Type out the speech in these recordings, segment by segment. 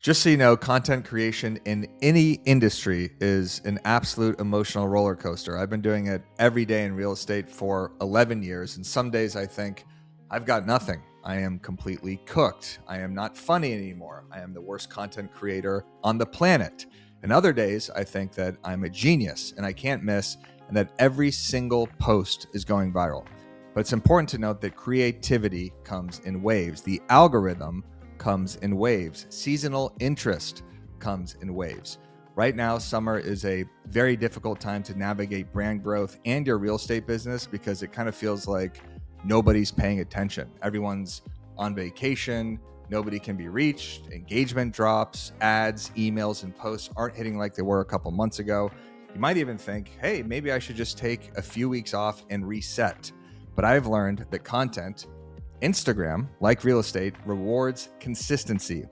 Just so you know, content creation in any industry is an absolute emotional roller coaster. I've been doing it every day in real estate for 11 years, and some days I think I've got nothing. I am completely cooked. I am not funny anymore. I am the worst content creator on the planet. And other days I think that I'm a genius and I can't miss, and that every single post is going viral. But it's important to note that creativity comes in waves. The algorithm comes in waves. Seasonal interest comes in waves. Right now, summer is a very difficult time to navigate brand growth and your real estate business because it kind of feels like nobody's paying attention. Everyone's on vacation, nobody can be reached, engagement drops, ads, emails, and posts aren't hitting like they were a couple months ago. You might even think, hey, maybe I should just take a few weeks off and reset. But I've learned that content, Instagram, like real estate, rewards consistency.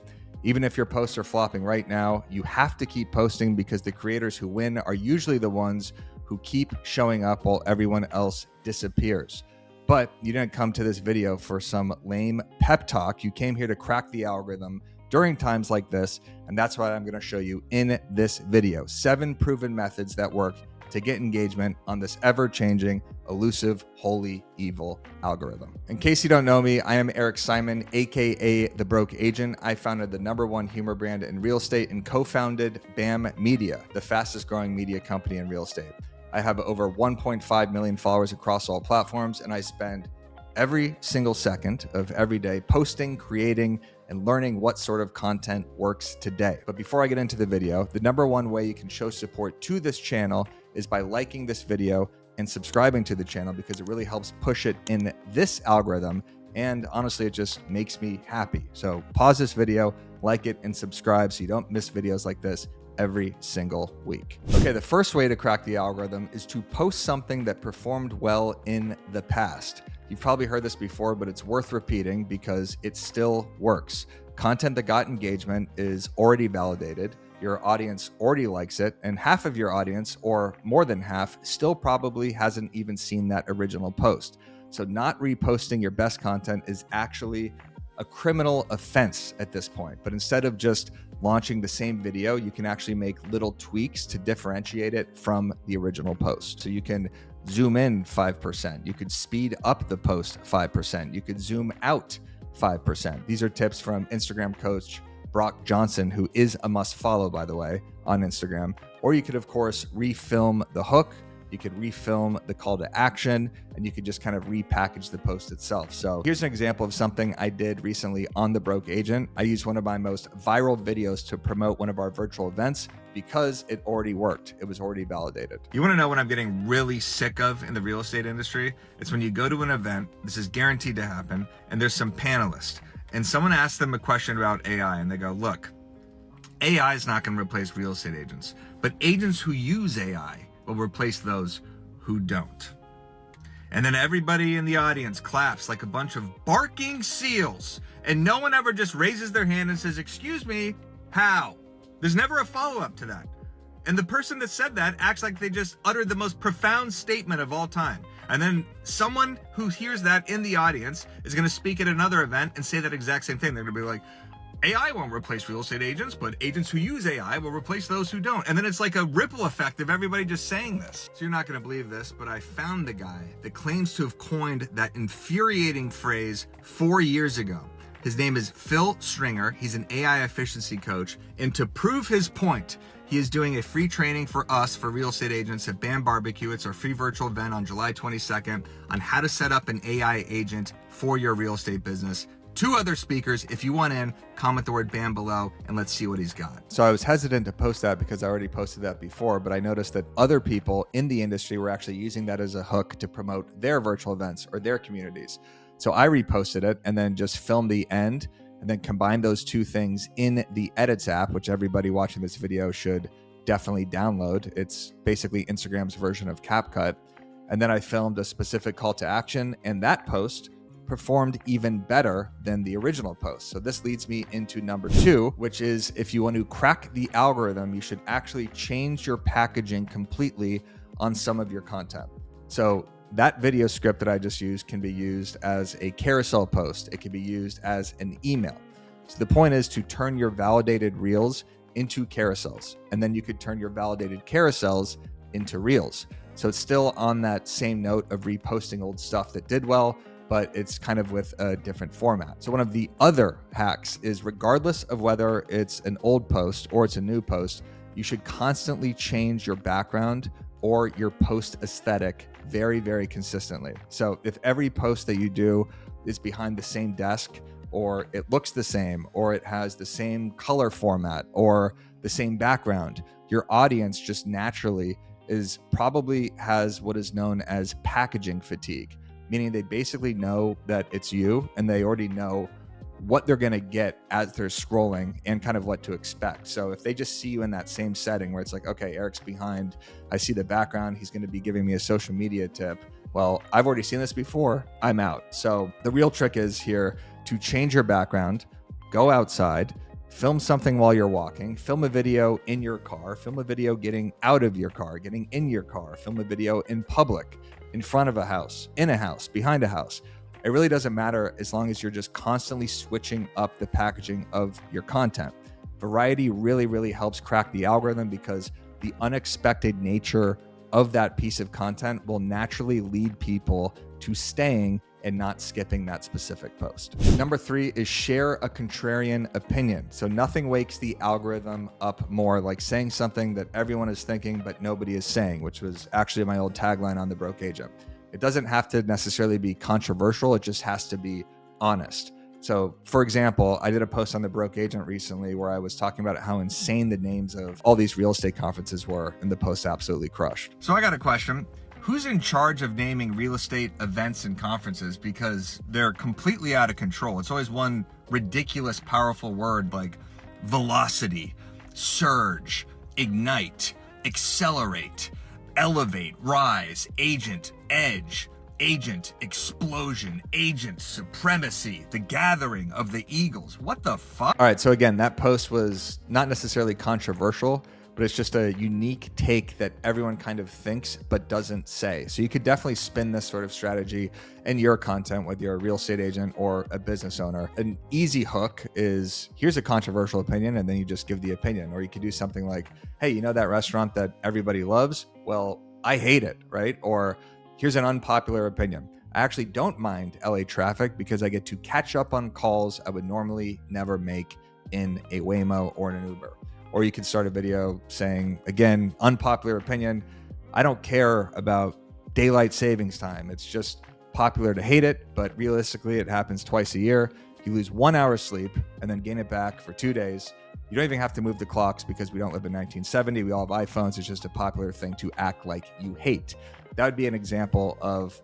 Even if your posts are flopping right now, you have to keep posting because the creators who win are usually the ones who keep showing up while everyone else disappears. But you didn't come to this video for some lame pep talk. You came here to crack the algorithm during times like this, and that's what I'm going to show you in this video. 7 proven methods that work to get engagement on this ever-changing, elusive, holy, evil algorithm. In case you don't know me, I am Eric Simon, aka The Broke Agent. I founded the #1 humor brand in real estate and co-founded BAM Media, the fastest growing media company in real estate. I have over 1.5 million followers across all platforms, and I spend every single second of every day posting, creating, and learning what sort of content works today. But before I get into the video, the #1 way you can show support to this channel is by liking this video and subscribing to the channel, because it really helps push it in this algorithm. And honestly, it just makes me happy. So pause this video, like it, and subscribe so you don't miss videos like this every single week. Okay, the first way to crack the algorithm is to post something that performed well in the past. You've probably heard this before, but it's worth repeating because it still works. Content that got engagement is already validated. Your audience already likes it, and half of your audience, or more than half, still probably hasn't even seen that original post. So not reposting your best content is actually a criminal offense at this point. But instead of just launching the same video, you can actually make little tweaks to differentiate it from the original post. So you can zoom in 5%. You could speed up the post 5%. You could zoom out 5%. These are tips from Instagram coach Brock Johnson, who is a must follow, by the way, on Instagram. Or you could, of course, refilm the hook. You could refilm the call to action, and you could just kind of repackage the post itself. So here's an example of something I did recently on The Broke Agent. I used one of my most viral videos to promote one of our virtual events because it already worked. It was already validated. You want to know what I'm getting really sick of in the real estate industry? It's when you go to an event, this is guaranteed to happen, and there's some panelists, and someone asks them a question about AI, and they go, look, AI is not going to replace real estate agents, but agents who use AI will replace those who don't. And then everybody in the audience claps like a bunch of barking seals, and no one ever just raises their hand and says, excuse me, how? There's never a follow-up to that. And the person that said that acts like they just uttered the most profound statement of all time. And then someone who hears that in the audience is going to speak at another event and say that exact same thing. They're going to be like, AI won't replace real estate agents, but agents who use AI will replace those who don't. And then it's like a ripple effect of everybody just saying this. So you're not going to believe this, but I found the guy that claims to have coined that infuriating phrase 4 years ago. His name is Phil Stringer. He's an AI efficiency coach. And to prove his point, he is doing a free training for us, for real estate agents, at BAM Barbecue. It's our free virtual event on July 22nd on how to set up an AI agent for your real estate business. 2 other speakers. If you want in, comment the word BAM below and let's see what he's got. So I was hesitant to post that because I already posted that before, but I noticed that other people in the industry were actually using that as a hook to promote their virtual events or their communities. So I reposted it and then just filmed the end and then combined those 2 things in the Edits app, which everybody watching this video should definitely download. It's basically Instagram's version of CapCut. And then I filmed a specific call to action, and that post performed even better than the original post. So this leads me into #2, which is, if you want to crack the algorithm, you should actually change your packaging completely on some of your content. So that video script that I just used can be used as a carousel post. It can be used as an email. So the point is to turn your validated reels into carousels, and then you could turn your validated carousels into reels. So it's still on that same note of reposting old stuff that did well, but it's kind of with a different format. So one of the other hacks is, regardless of whether it's an old post or it's a new post, you should constantly change your background or your post aesthetic very, very consistently. So if every post that you do is behind the same desk, or it looks the same, or it has the same color format or the same background, your audience just naturally probably has what is known as packaging fatigue, meaning they basically know that it's you and they already know what they're going to get as they're scrolling and kind of what to expect. So if they just see you in that same setting where it's like, okay, Eric's behind, I see the background, he's going to be giving me a social media tip. Well, I've already seen this before, I'm out. So the real trick is here to change your background, go outside, film something while you're walking, film a video in your car, film a video getting out of your car, getting in your car, film a video in public, in front of a house, in a house, behind a house. It really doesn't matter as long as you're just constantly switching up the packaging of your content. Variety really, really helps crack the algorithm because the unexpected nature of that piece of content will naturally lead people to staying and not skipping that specific post. Number 3 is share a contrarian opinion. So nothing wakes the algorithm up more like saying something that everyone is thinking but nobody is saying, which was actually my old tagline on The Broke Agent. It doesn't have to necessarily be controversial, it just has to be honest. So for example, I did a post on The Broke Agent recently where I was talking about how insane the names of all these real estate conferences were, and the post absolutely crushed. So I got a question. Who's in charge of naming real estate events and conferences? Because they're completely out of control. It's always one ridiculous, powerful word like velocity, surge, ignite, accelerate, elevate, rise, agent, edge, agent, explosion, agent, supremacy, the gathering of the Eagles. What the fuck? All right, so again, that post was not necessarily controversial, but it's just a unique take that everyone kind of thinks but doesn't say. So you could definitely spin this sort of strategy in your content, whether you're a real estate agent or a business owner. An easy hook is, here's a controversial opinion, and then you just give the opinion. Or you could do something like, hey, you know that restaurant that everybody loves? Well, I hate it, right? Or here's an unpopular opinion. I actually don't mind LA traffic because I get to catch up on calls I would normally never make in a Waymo or in an Uber. Or you can start a video saying, again, unpopular opinion, I don't care about daylight savings time. It's just popular to hate it, but realistically, it happens twice a year. You lose 1 hour's sleep and then gain it back for 2 days. You don't even have to move the clocks because we don't live in 1970. We all have iPhones. It's just a popular thing to act like you hate. That would be an example of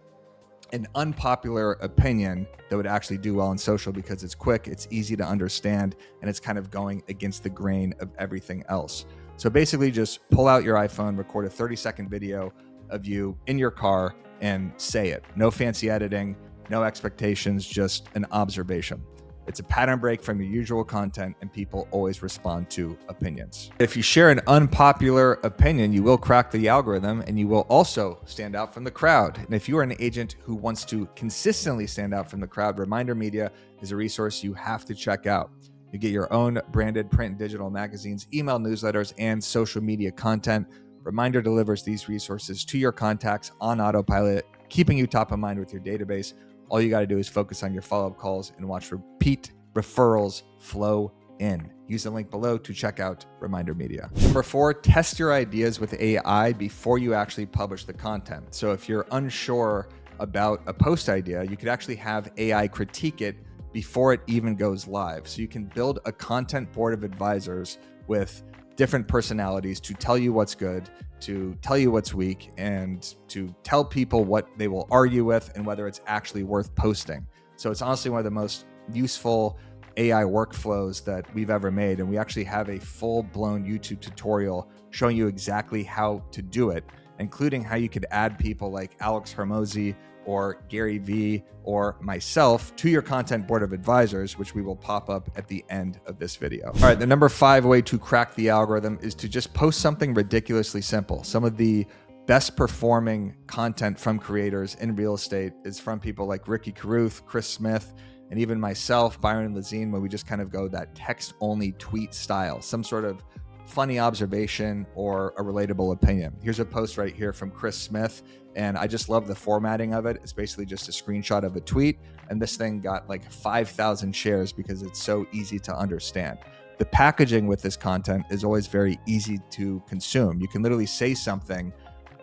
an unpopular opinion that would actually do well in social because it's quick, it's easy to understand, and it's kind of going against the grain of everything else. So basically just pull out your iPhone, record a 30-second video of you in your car and say it. No fancy editing, no expectations, just an observation. It's a pattern break from your usual content, and people always respond to opinions. If you share an unpopular opinion, you will crack the algorithm and you will also stand out from the crowd. And if you are an agent who wants to consistently stand out from the crowd, Reminder Media is a resource you have to check out. You get your own branded print and digital magazines, email newsletters, and social media content. Reminder delivers these resources to your contacts on autopilot, keeping you top of mind with your database. All you got to do is focus on your follow-up calls and watch repeat referrals flow in. Use the link below to check out Reminder Media. Number 4, test your ideas with AI before you actually publish the content. So if you're unsure about a post idea, you could actually have AI critique it before it even goes live. So you can build a content board of advisors with different personalities to tell you what's good, to tell you what's weak, and to tell people what they will argue with and whether it's actually worth posting. So it's honestly one of the most useful AI workflows that we've ever made. And we actually have a full-blown YouTube tutorial showing you exactly how to do it, including how you could add people like Alex Hormozi or Gary Vee or myself to your content board of advisors, which we will pop up at the end of this video. All right, the number 5 way to crack the algorithm is to just post something ridiculously simple. Some of the best performing content from creators in real estate is from people like Ricky Carruth, Chris Smith, And even myself, Byron Lazine, when we just kind of go that text-only tweet style, some sort of funny observation or a relatable opinion. Here's a post right here from Chris Smith, and I just love the formatting of it. It's basically just a screenshot of a tweet, and this thing got like 5,000 shares because it's so easy to understand. The packaging with this content is always very easy to consume. You can literally say something,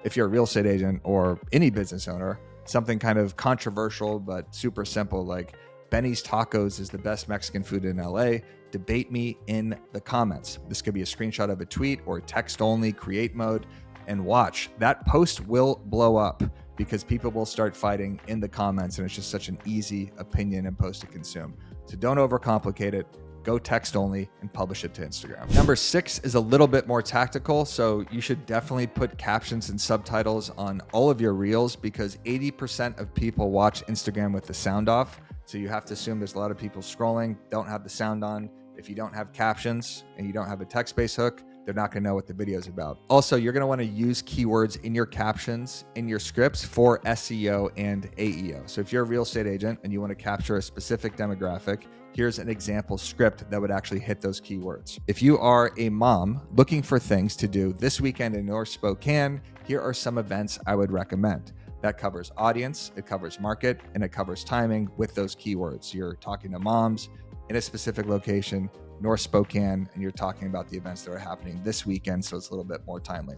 if you're a real estate agent or any business owner, something kind of controversial but super simple, like Benny's Tacos is the best Mexican food in LA. Debate me in the comments. This could be a screenshot of a tweet or text only, create mode, and watch. That post will blow up because people will start fighting in the comments, and it's just such an easy opinion and post to consume. So don't overcomplicate it. Go text only and publish it to Instagram. Number 6 is a little bit more tactical. So you should definitely put captions and subtitles on all of your reels because 80% of people watch Instagram with the sound off. So you have to assume there's a lot of people scrolling, don't have the sound on. If you don't have captions and you don't have a text-based hook, they're not going to know what the video is about. Also, you're going to want to use keywords in your captions, in your scripts for SEO and AEO. So if you're a real estate agent and you want to capture a specific demographic, here's an example script that would actually hit those keywords. If you are a mom looking for things to do this weekend in North Spokane, here are some events I would recommend. That covers audience, it covers market, and it covers timing with those keywords. You're talking to moms in a specific location, North Spokane, and you're talking about the events that are happening this weekend, so it's a little bit more timely.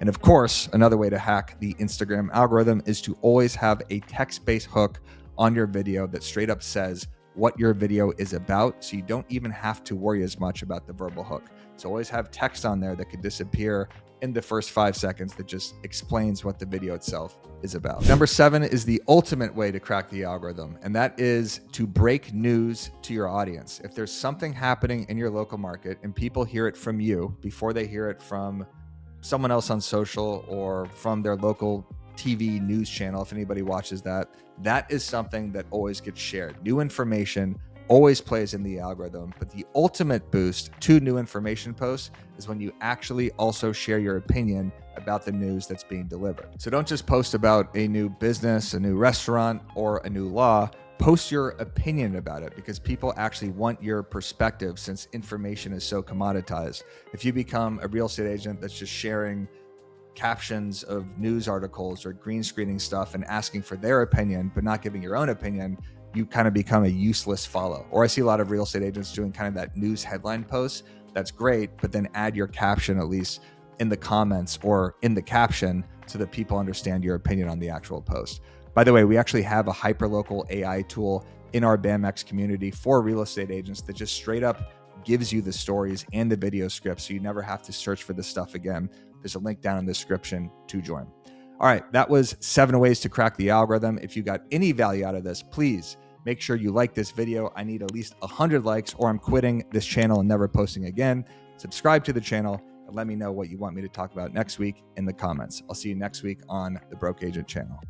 And of course, another way to hack the Instagram algorithm is to always have a text-based hook on your video that straight up says what your video is about, so you don't even have to worry as much about the verbal hook. So always have text on there that could disappear in the first 5 seconds that just explains what the video itself is about. Number 7 is the ultimate way to crack the algorithm, and that is to break news to your audience. If there's something happening in your local market and people hear it from you before they hear it from someone else on social or from their local TV news channel, if anybody watches that, that is something that always gets shared. New information always plays in the algorithm, but the ultimate boost to new information posts is when you actually also share your opinion about the news that's being delivered. So don't just post about a new business, a new restaurant, or a new law. Post your opinion about it because people actually want your perspective since information is so commoditized. If you become a real estate agent that's just sharing captions of news articles or green screening stuff and asking for their opinion, but not giving your own opinion, you kind of become a useless follow. Or I see a lot of real estate agents doing kind of that news headline post. That's great, but then add your caption at least in the comments or in the caption so that people understand your opinion on the actual post. By the way, we actually have a hyperlocal AI tool in our BAMX community for real estate agents that just straight up gives you the stories and the video scripts so you never have to search for this stuff again. There's a link down in the description to join. All right, that was 7 ways to crack the algorithm. If you got any value out of this, please make sure you like this video. I need at least 100 likes or I'm quitting this channel and never posting again. Subscribe to the channel and let me know what you want me to talk about next week in the comments. I'll see you next week on the Broke Agent channel.